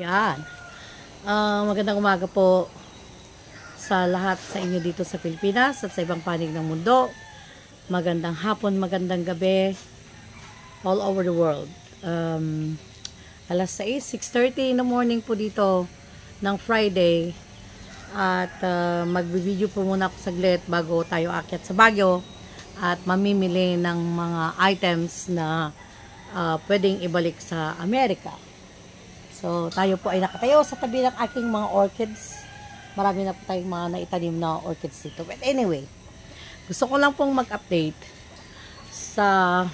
Yan. Magandang umaga po sa lahat sa inyo dito sa Pilipinas at sa ibang panig ng mundo. Magandang hapon, magandang gabi all over the world. Alas 6:30 in the morning po dito ng Friday. At magbibideo po muna ako saglit bago tayo akyat sa Baguio at mamimili ng mga items na pwedeng ibalik sa Amerika. So, tayo po ay nakatayo sa tabi ng aking mga orchids. Marami na po tayong mga naitanim na orchids dito. But anyway, gusto ko lang pong mag-update sa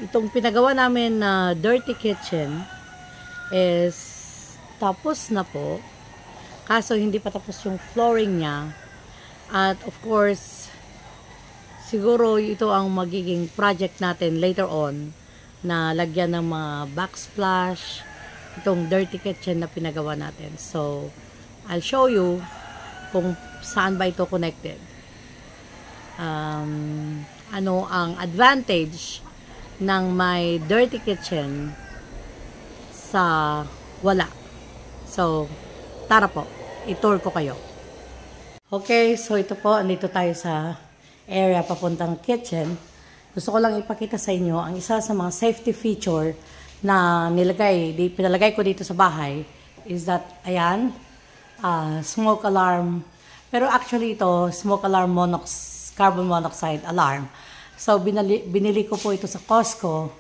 itong pinagawa namin na dirty kitchen is tapos na po. Kaso hindi pa tapos yung flooring niya. At of course, siguro ito ang magiging project natin later on na lagyan ng mga backsplash itong dirty kitchen na pinagawa natin. So, I'll show you kung saan ba ito connected. Ano ang advantage ng may dirty kitchen sa wala. So, tara po, i-tour ko kayo. Okay, so ito po, andito tayo sa area papuntang kitchen. Gusto ko lang ipakita sa inyo ang isa sa mga safety feature na pinalagay ko dito sa bahay is that, ayan, smoke alarm. Pero actually ito, smoke alarm carbon monoxide alarm. So, binili ko po ito sa Costco.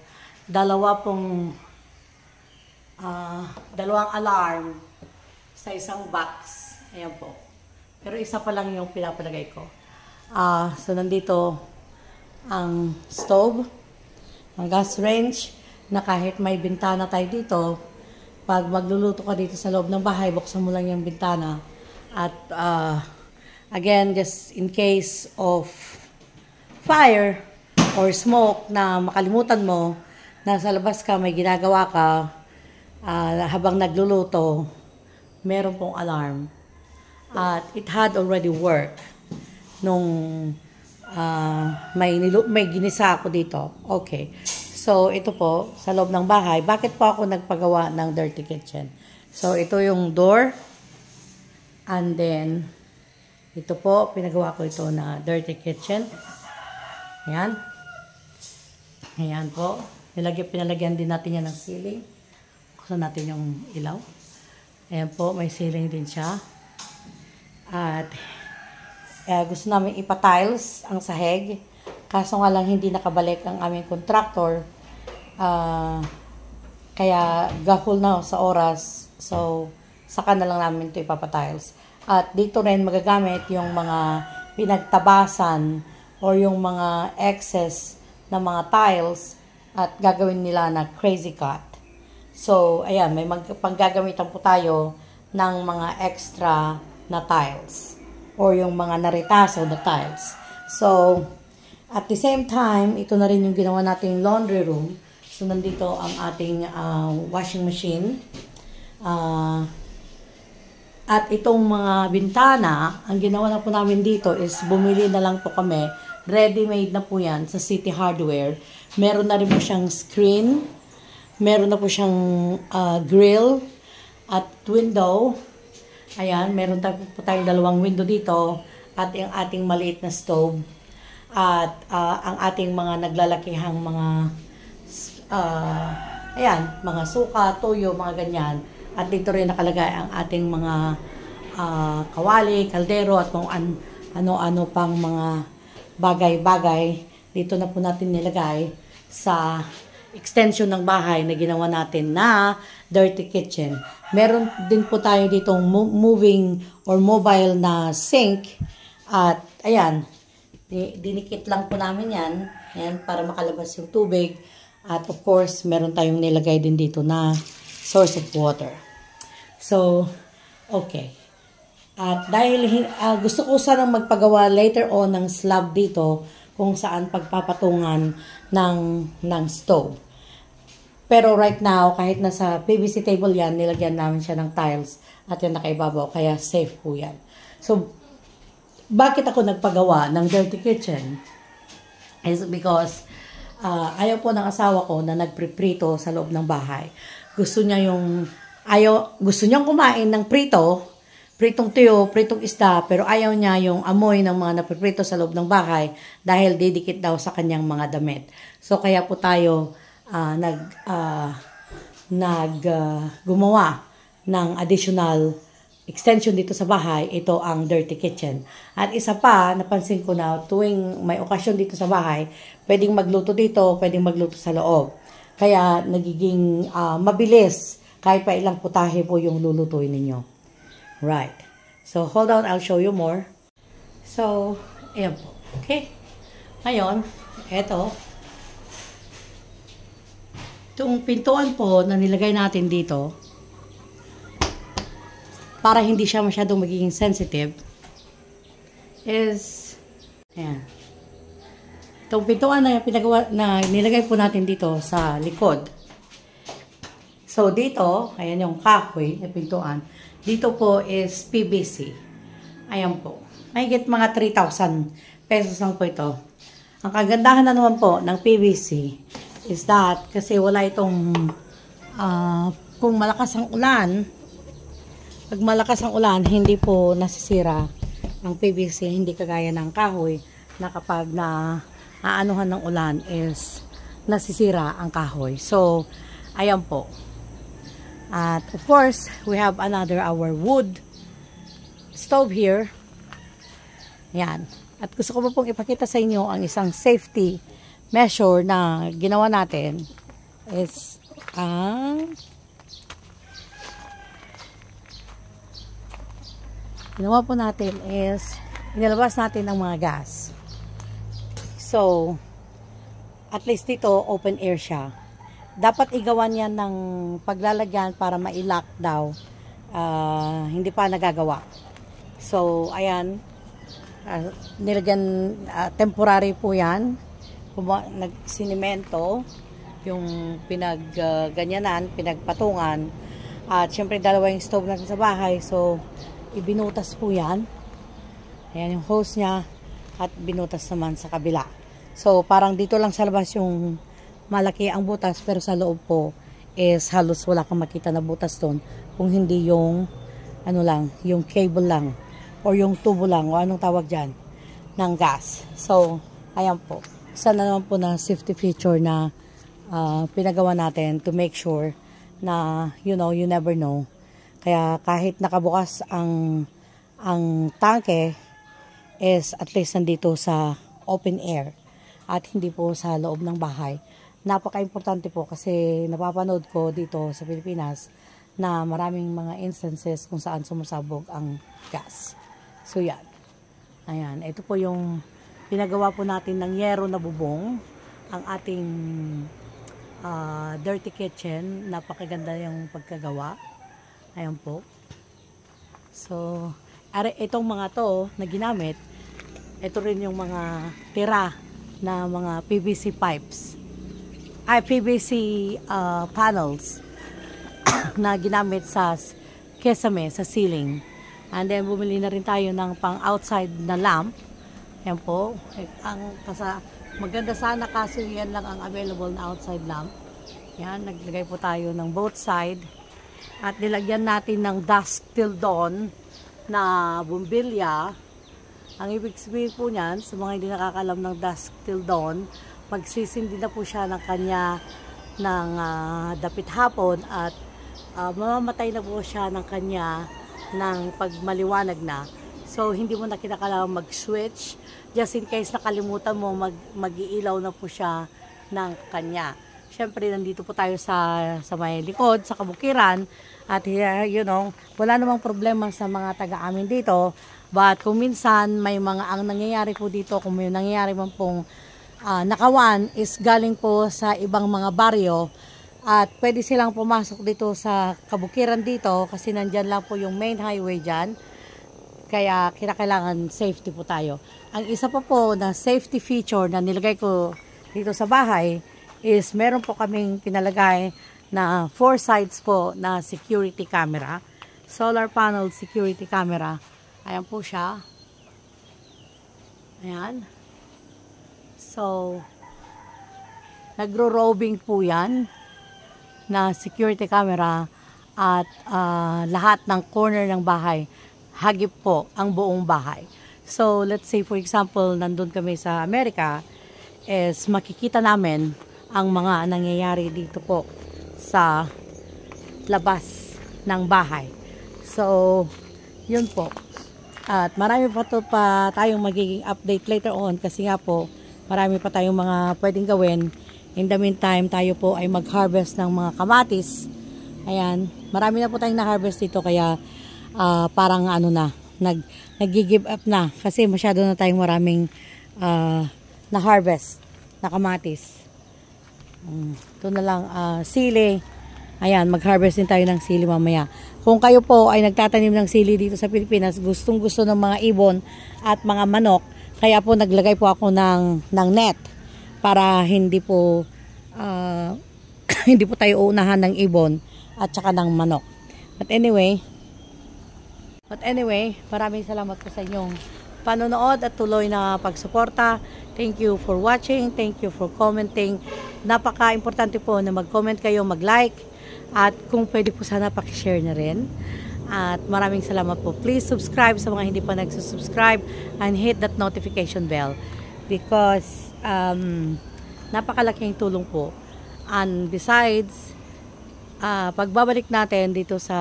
Dalawang alarm sa isang box. Ayan po. Pero isa pa lang yung pinapalagay ko. So, nandito ang stove, ang gas range, na kahit may bintana tayo dito, pag magluluto ka dito sa loob ng bahay, buksan mo lang yung bintana. At again, just in case of fire or smoke na makalimutan mo, nasa labas ka, may ginagawa ka, habang nagluluto, meron pong alarm. At it had already worked nung may ginisa ako dito. Okay. So, ito po, sa loob ng bahay. Bakit po ako nagpagawa ng dirty kitchen? So, ito yung door. And then, ito po, pinagawa ko ito na dirty kitchen. Ayan. Ayan po. Pinalagyan din natin yan ng ceiling. Buksan natin yung ilaw. Ayan po, may ceiling din siya. At gusto namin ipa-tiles ang sahig. Kaso nga lang hindi nakabalik ang aming contractor. Kaya gahol na sa oras. So, saka na lang namin ito ipapa-tiles. At dito rin magagamit yung mga pinagtabasan or yung mga excess na mga tiles at gagawin nila na crazy cut. So, ayan, may panggagamitan po tayo ng mga extra na tiles or yung mga naritaso na tiles. So, at the same time, ito na rin yung ginawa nating laundry room. So, nandito ang ating washing machine. At itong mga bintana, ang ginawa na po namin dito is bumili na lang po kami. Ready-made na po yan sa City Hardware. Meron na rin po siyang screen. Meron na po siyang grill at window. Ayan, meron po tayong dalawang window dito at yung ating maliit na stove at ang ating mga naglalakihang mga ayan, mga suka, toyo, mga ganyan. At dito rin nakalagay ang ating mga kawali, kaldero at kung ano-ano pang mga bagay-bagay. Dito na po natin nilagay sa extension ng bahay na ginawa natin na dirty kitchen. Meron din po tayo ditong moving or mobile na sink. At ayan, dinikit lang po namin yan. Ayan, para makalabas yung tubig. At of course, meron tayong nilagay din dito na source of water. So, okay. At dahil gusto ko sanang magpagawa later on ng slab dito kung saan pagpapatungan ng stove. Pero right now, kahit nasa PVC table yan, nilagyan namin siya ng tiles at yan nakaibabaw, kaya safe po yan. So, bakit ako nagpagawa ng dirty kitchen? Is because ayaw po ng asawa ko na nagpriprito sa loob ng bahay. gusto niya yung, gusto niyang kumain ng pritong tuyo, pritong isda, pero ayaw niya yung amoy ng mga napiprito sa loob ng bahay dahil didikit daw sa kanyang mga damit. So, kaya po tayo gumawa ng additional extension dito sa bahay. Ito ang dirty kitchen. At isa pa, napansin ko na tuwing may okasyon dito sa bahay, pwedeng magluto dito, pwedeng magluto sa loob. Kaya nagiging mabilis kahit pa ilang putahe po yung lulutuin ninyo. Right. So, hold on. I'll show you more. So, ayan po. Okay. Ngayon, eto. Itong pintuan po na nilagay natin dito, para hindi siya masyadong magiging sensitive, is, ayan. Itong pintuan na nilagay po natin dito sa likod. So, dito, ayan yung kahoy na pintuan. Dito po is PVC. Ayan po. Mahigit mga 3,000 pesos lang po ito. Ang kagandahan na naman po ng PVC is that, kasi wala itong, kung malakas ang ulan, pag malakas ang ulan, hindi po nasisira ang PVC, hindi kagaya ng kahoy, na kapag aanuhan ng ulan is nasisira ang kahoy. So, ayan po. At of course, we have our wood stove here. Yan. At gusto ko pa pong ipakita sa inyo ang isang safety measure na ginawa natin is ginawa po natin is inilabas natin ang mga gas. So, at least dito open air siya. Dapat igawan yan ng paglalagyan para ma-lock daw. Hindi pa nagagawa. So, ayan. Nilagyan, temporary po yan. Nagsinimento. Yung pinagganyanan, pinagpatungan. At syempre dalawa yung stove natin sa bahay. So, ibinutas po yan. Ayan yung hose niya. At binutas naman sa kabila. So, parang dito lang sa labas yung malaki ang butas, pero sa loob po is halos wala kang makita na butas doon kung hindi yung yung cable lang or yung tubo lang o anong tawag dyan ng gas. So, ayan po. Isa na naman po na safety feature na pinagawa natin to make sure na you never know. Kaya kahit nakabukas ang tangke is at least nandito sa open air at hindi po sa loob ng bahay. Napaka-importante po kasi napapanood ko dito sa Pilipinas na maraming mga instances kung saan sumasabog ang gas. So, yan. Ayan. Ito po yung pinagawa po natin ng yero na bubong. Ang ating dirty kitchen. Napakaganda yung pagkagawa. Ayan po. So, itong mga to na ginamit, ito rin yung mga tira na mga PVC pipes. PVC panels na ginamit sa kesame, sa ceiling. And then, bumili na rin tayo ng pang-outside na lamp. Yan po. Maganda sana kaso yan lang ang available na outside lamp. Yan, naglagay po tayo ng both side. At nilagyan natin ng dusk till dawn na bumbilya. Ang ibig sabihin po niyan, sa mga hindi nakakalam ng dusk till dawn, magsisindi na po siya ng kanya ng dapit hapon at mamamatay na po siya ng kanya ng pagmaliwanag na. So, hindi mo na kinakailangan mag-switch. Just in case nakalimutan mo, mag-iilaw na po siya ng kanya. Siyempre, nandito po tayo sa may likod, sa kabukiran. At wala namang problema sa mga taga-amin dito. But kung minsan may ang nangyayari po dito, kung may nangyayari man pong nakawan is galing po sa ibang mga baryo at pwede silang pumasok dito sa kabukiran dito kasi nandyan lang po yung main highway dyan. Kaya kailangan safety po tayo. Ang isa pa po na safety feature na nilagay ko dito sa bahay is meron po kaming pinalagay na 4 sides po na security camera. Solar panel security camera. Ayan po siya. Ayan. So, nagro-roving po yan na security camera at lahat ng corner ng bahay, hagip po ang buong bahay. So, let's say for example, nandun kami sa Amerika, is makikita namin ang mga nangyayari dito po sa labas ng bahay. So, yun po. At marami pa tayong magiging update later on kasi nga po, marami pa tayong mga pwedeng gawin. In the meantime, tayo po ay mag-harvest ng mga kamatis. Ayan, marami na po tayong na-harvest dito kaya parang ano na, nag-give up na kasi masyado na tayong maraming na-harvest na kamatis. Ito na lang, sili. Ayan, mag-harvest din tayo ng sili mamaya. Kung kayo po ay nagtatanim ng sili dito sa Pilipinas, gustong-gusto ng mga ibon at mga manok, kaya po naglagay po ako ng net para hindi po hindi po tayo uunahan ng ibon at saka ng manok. But anyway, maraming salamat po sa inyong panonood at tuloy na pagsuporta. Thank you for watching. Thank you for commenting. Napaka-importante po na mag-comment kayo, mag-like. At kung pwede po sana pakishare na rin. At maraming salamat po. Please subscribe sa mga hindi pa nagsusubscribe and hit that notification bell. Because napakalaking tulong po. And besides, pagbabalik natin dito sa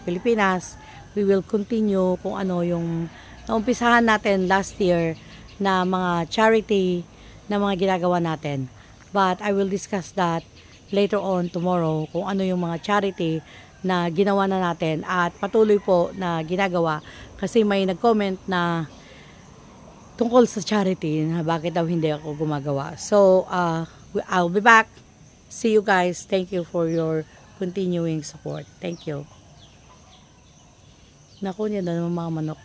Pilipinas, we will continue kung ano yung naumpisahan natin last year na mga charity na mga ginagawa natin. But I will discuss that later on tomorrow kung ano yung mga charity na ginawa na natin at patuloy po na ginagawa kasi may nag-comment na tungkol sa charity na bakit daw hindi ako gumagawa. So, I'll be back. See you guys. Thank you for your continuing support. Thank you. Naku, yan na naman mga manok.